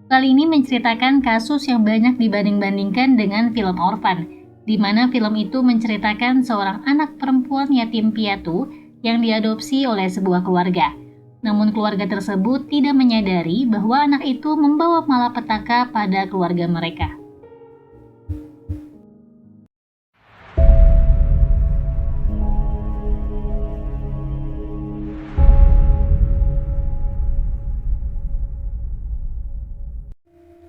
Kali ini menceritakan kasus yang banyak dibanding-bandingkan dengan film Orphan, di mana film itu menceritakan seorang anak perempuan yatim piatu yang diadopsi oleh sebuah keluarga. Namun keluarga tersebut tidak menyadari bahwa anak itu membawa malapetaka pada keluarga mereka.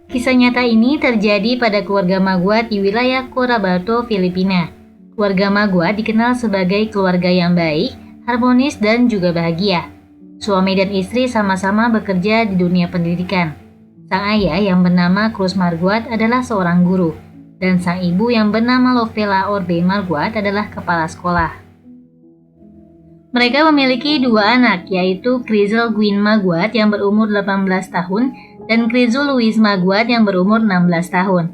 Kisah nyata ini terjadi pada keluarga Magua di wilayah Cotabato, Filipina. Keluarga Magua dikenal sebagai keluarga yang baik, harmonis, dan juga bahagia. Suami dan istri sama-sama bekerja di dunia pendidikan. Sang ayah yang bernama Cruz Marguat adalah seorang guru, dan sang ibu yang bernama Lovella Orbe Marguat adalah kepala sekolah. Mereka memiliki dua anak, yaitu Crizel Gwyn Marguat yang berumur 18 tahun dan Crizel Louise Marguat yang berumur 16 tahun.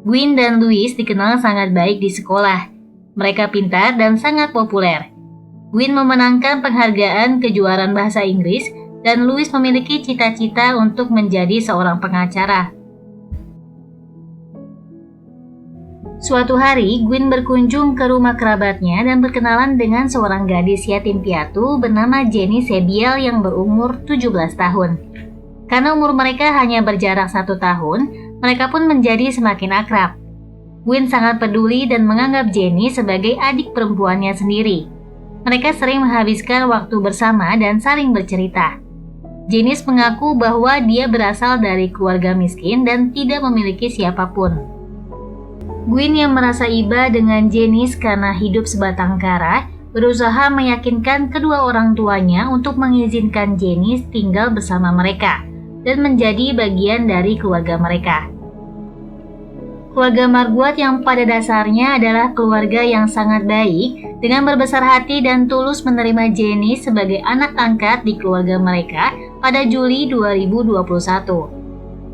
Gwyn dan Louise dikenal sangat baik di sekolah. Mereka pintar dan sangat populer. Gwyn memenangkan penghargaan kejuaraan bahasa Inggris dan Louise memiliki cita-cita untuk menjadi seorang pengacara. Suatu hari, Gwyn berkunjung ke rumah kerabatnya dan berkenalan dengan seorang gadis yatim piatu bernama Jenny Sebiel yang berumur 17 tahun. Karena umur mereka hanya berjarak 1 tahun, mereka pun menjadi semakin akrab. Gwyn sangat peduli dan menganggap Jenny sebagai adik perempuannya sendiri. Mereka sering menghabiskan waktu bersama dan saling bercerita. Jenny mengaku bahwa dia berasal dari keluarga miskin dan tidak memiliki siapapun. Gwyn yang merasa iba dengan Jenny karena hidup sebatang kara, berusaha meyakinkan kedua orang tuanya untuk mengizinkan Jenny tinggal bersama mereka dan menjadi bagian dari keluarga mereka. Keluarga Marguat yang pada dasarnya adalah keluarga yang sangat baik, dengan berbesar hati dan tulus menerima Jenny sebagai anak angkat di keluarga mereka pada Juli 2021.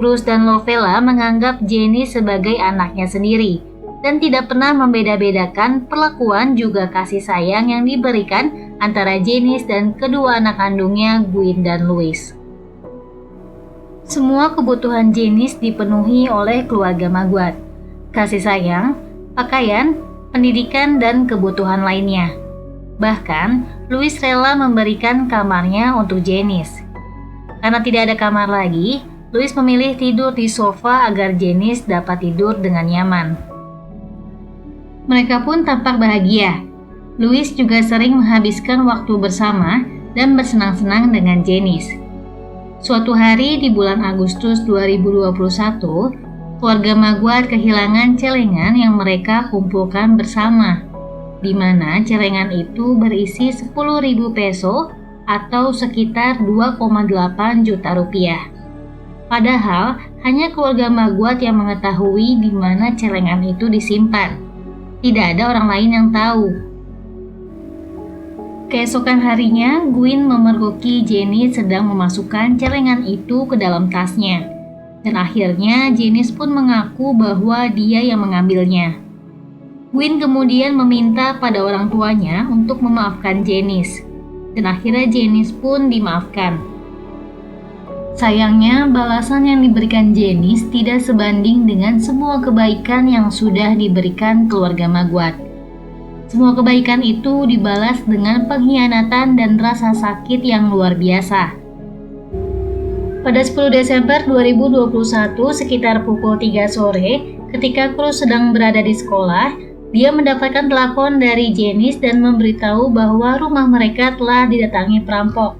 Cruz dan Lovella menganggap Jenny sebagai anaknya sendiri dan tidak pernah membeda-bedakan perlakuan juga kasih sayang yang diberikan antara Jenny dan kedua anak kandungnya, Gwyn dan Louise. Semua kebutuhan Jenny dipenuhi oleh keluarga Marguat. Kasih sayang, pakaian, pendidikan, dan kebutuhan lainnya. Bahkan, Louise rela memberikan kamarnya untuk Jenny. Karena tidak ada kamar lagi, Louise memilih tidur di sofa agar Jenny dapat tidur dengan nyaman. Mereka pun tampak bahagia. Louise juga sering menghabiskan waktu bersama dan bersenang-senang dengan Jenny. Suatu hari di bulan Agustus 2021, keluarga Marguat kehilangan celengan yang mereka kumpulkan bersama, di mana celengan itu berisi 10.000 peso atau sekitar 2,8 juta rupiah. Padahal hanya keluarga Marguat yang mengetahui di mana celengan itu disimpan. Tidak ada orang lain yang tahu. Keesokan harinya, Gwyn memergoki Jenny sedang memasukkan celengan itu ke dalam tasnya. Dan akhirnya Jenny pun mengaku bahwa dia yang mengambilnya. Gwyn kemudian meminta pada orang tuanya untuk memaafkan Jenny. Dan akhirnya Jenny pun dimaafkan. Sayangnya, balasan yang diberikan Jenny tidak sebanding dengan semua kebaikan yang sudah diberikan keluarga Marguat. Semua kebaikan itu dibalas dengan pengkhianatan dan rasa sakit yang luar biasa. Pada 10 Desember 2021, sekitar pukul 3 sore, ketika Cruz sedang berada di sekolah, dia mendapatkan telepon dari Jenny dan memberitahu bahwa rumah mereka telah didatangi perampok.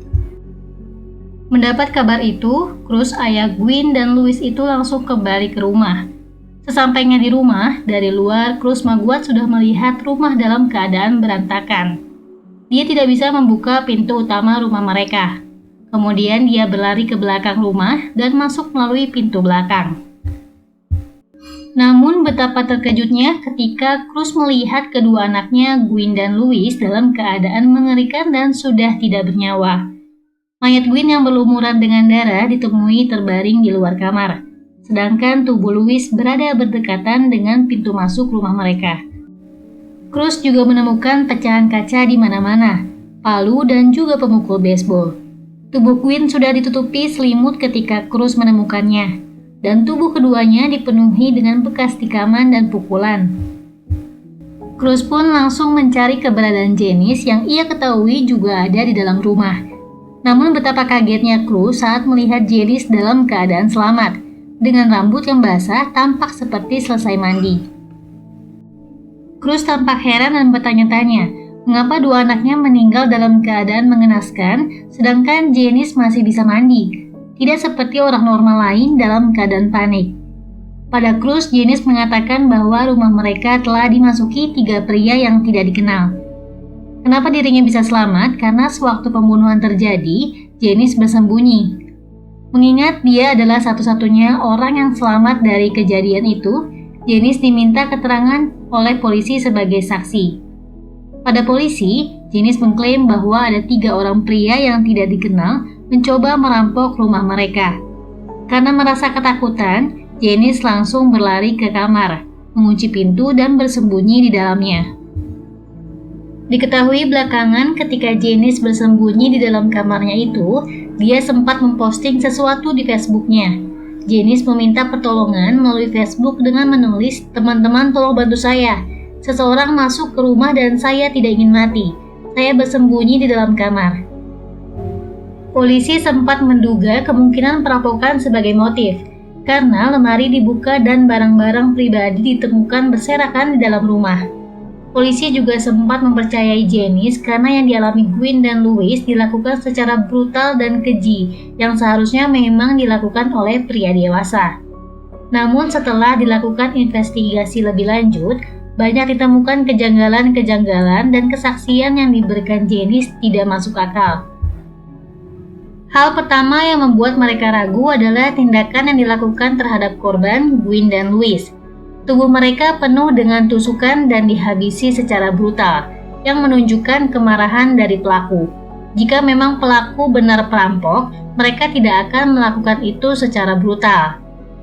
Mendapat kabar itu, Cruz, ayah Gwyn dan Louise itu langsung kembali ke rumah. Sesampainya di rumah, dari luar, Cruz Marguat sudah melihat rumah dalam keadaan berantakan. Dia tidak bisa membuka pintu utama rumah mereka. Kemudian dia berlari ke belakang rumah dan masuk melalui pintu belakang. Namun betapa terkejutnya ketika Cruz melihat kedua anaknya, Gwyn dan Louise, dalam keadaan mengerikan dan sudah tidak bernyawa. Mayat Gwyn yang berlumuran dengan darah ditemui terbaring di luar kamar. Sedangkan tubuh Louise berada berdekatan dengan pintu masuk rumah mereka. Cruz juga menemukan pecahan kaca di mana-mana, palu dan juga pemukul baseball. Tubuh Gwyn sudah ditutupi selimut ketika Cruz menemukannya. dan tubuh keduanya dipenuhi dengan bekas tikaman dan pukulan. Cruz pun langsung mencari keberadaan Janice yang ia ketahui juga ada di dalam rumah. Namun betapa kagetnya Cruz saat melihat Janice dalam keadaan selamat, dengan rambut yang basah tampak seperti selesai mandi. Cruz tampak heran dan bertanya-tanya, mengapa dua anaknya meninggal dalam keadaan mengenaskan, sedangkan Janice masih bisa mandi, tidak seperti orang normal lain dalam keadaan panik. Pada Cruz, Janice mengatakan bahwa rumah mereka telah dimasuki 3 pria yang tidak dikenal. Kenapa dirinya bisa selamat? Karena sewaktu pembunuhan terjadi, Janice bersembunyi. Mengingat dia adalah satu-satunya orang yang selamat dari kejadian itu, Janice diminta keterangan oleh polisi sebagai saksi. Pada polisi, Janice mengklaim bahwa ada 3 orang pria yang tidak dikenal mencoba merampok rumah mereka. Karena merasa ketakutan, Janice langsung berlari ke kamar, mengunci pintu dan bersembunyi di dalamnya. Diketahui belakangan ketika Janice bersembunyi di dalam kamarnya itu, dia sempat memposting sesuatu di Facebooknya. Janice meminta pertolongan melalui Facebook dengan menulis, "Teman-teman tolong bantu saya. Seseorang masuk ke rumah dan saya tidak ingin mati. Saya bersembunyi di dalam kamar." Polisi sempat menduga kemungkinan perampokan sebagai motif, karena lemari dibuka dan barang-barang pribadi ditemukan berserakan di dalam rumah. Polisi juga sempat mempercayai Janice karena yang dialami Gwen dan Louis dilakukan secara brutal dan keji yang seharusnya memang dilakukan oleh pria dewasa. Namun setelah dilakukan investigasi lebih lanjut, banyak ditemukan kejanggalan-kejanggalan dan kesaksian yang diberikan Janice tidak masuk akal. Hal pertama yang membuat mereka ragu adalah tindakan yang dilakukan terhadap korban, Gwen dan Louis. Tubuh mereka penuh dengan tusukan dan dihabisi secara brutal, yang menunjukkan kemarahan dari pelaku. Jika memang pelaku benar perampok, mereka tidak akan melakukan itu secara brutal.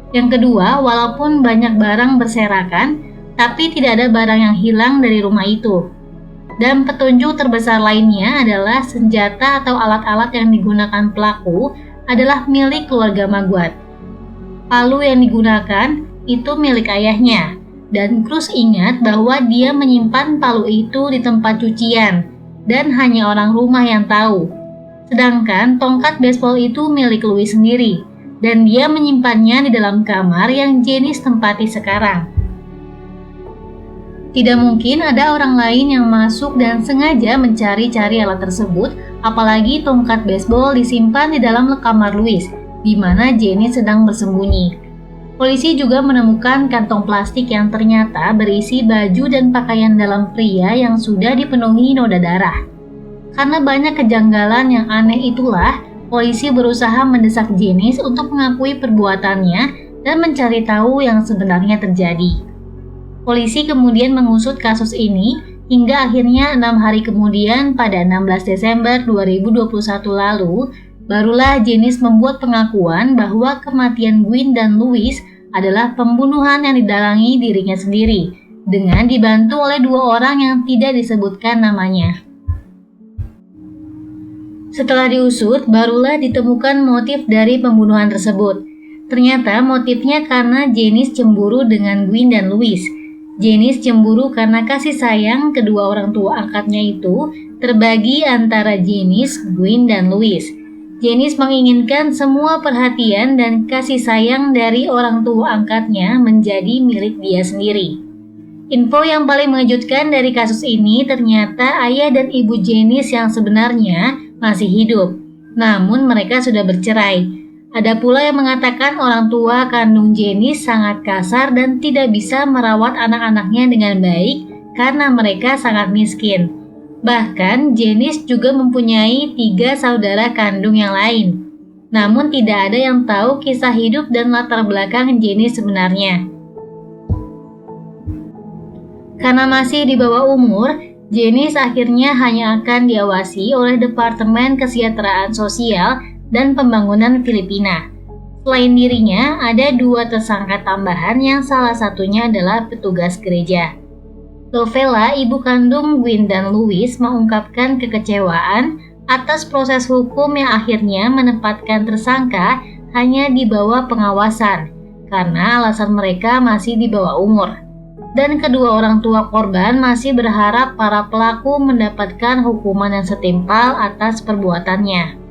Yang kedua, walaupun banyak barang berserakan, tapi tidak ada barang yang hilang dari rumah itu. Dan petunjuk terbesar lainnya adalah senjata atau alat-alat yang digunakan pelaku adalah milik keluarga Maguad. Palu yang digunakan itu milik ayahnya, dan Cruz ingat bahwa dia menyimpan palu itu di tempat cucian, dan hanya orang rumah yang tahu. Sedangkan tongkat baseball itu milik Louis sendiri, dan dia menyimpannya di dalam kamar yang Janice tempati sekarang. Tidak mungkin ada orang lain yang masuk dan sengaja mencari-cari alat tersebut, apalagi tongkat baseball disimpan di dalam kamar Louis, di mana Janice sedang bersembunyi. Polisi juga menemukan kantong plastik yang ternyata berisi baju dan pakaian dalam pria yang sudah dipenuhi noda darah. Karena banyak kejanggalan yang aneh itulah, polisi berusaha mendesak Janice untuk mengakui perbuatannya dan mencari tahu yang sebenarnya terjadi. Polisi kemudian mengusut kasus ini hingga akhirnya 6 hari kemudian pada 16 Desember 2021 lalu, barulah Janice membuat pengakuan bahwa kematian Gwen dan Louis adalah pembunuhan yang didalangi dirinya sendiri, dengan dibantu oleh 2 orang yang tidak disebutkan namanya. Setelah diusut, barulah ditemukan motif dari pembunuhan tersebut. Ternyata motifnya karena Janice cemburu dengan Gwen dan Louis. Janice cemburu karena kasih sayang kedua orang tua angkatnya itu terbagi antara Janice, Gwen, dan Louis. Janice menginginkan semua perhatian dan kasih sayang dari orang tua angkatnya menjadi milik dia sendiri. Info yang paling mengejutkan dari kasus ini ternyata ayah dan ibu Janice yang sebenarnya masih hidup, namun mereka sudah bercerai. Ada pula yang mengatakan orang tua kandung Janice sangat kasar dan tidak bisa merawat anak-anaknya dengan baik karena mereka sangat miskin. Bahkan Janice juga mempunyai 3 saudara kandung yang lain. Namun tidak ada yang tahu kisah hidup dan latar belakang Janice sebenarnya. Karena masih di bawah umur, Janice akhirnya hanya akan diawasi oleh Departemen Kesejahteraan Sosial dan Pembangunan Filipina. Selain dirinya, ada 2 tersangka tambahan yang salah satunya adalah petugas gereja. Lovella, ibu kandung Gwen dan Louis, mengungkapkan kekecewaan atas proses hukum yang akhirnya menempatkan tersangka hanya di bawah pengawasan, karena alasan mereka masih di bawah umur. Dan kedua orang tua korban masih berharap para pelaku mendapatkan hukuman yang setimpal atas perbuatannya.